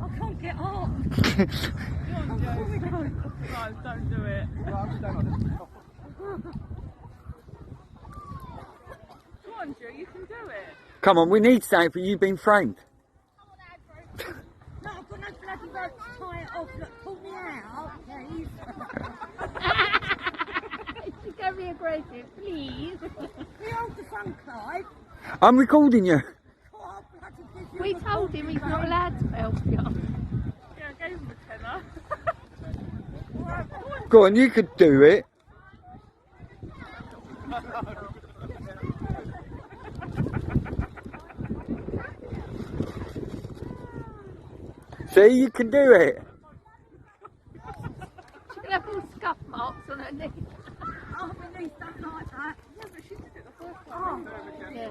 I can't get up. Come on, Joe. Guys, don't do it. Come on, Joe, you can do it. Come on, we need something for you being framed. No, I've got no bloody rope to tie it off. Look, pull me out, please. You can be aggressive, please. We hold the front, Clive. I'm recording you. Oh, I'll bloody give you We a told him he's not allowed to help you. Yeah, I gave him a tenner. Go on, you could do it. See, you can do it. She can have all scuff marks on her knee. Oh, my knees don't like that. Yeah, but she did it the first Oh. time. Yeah.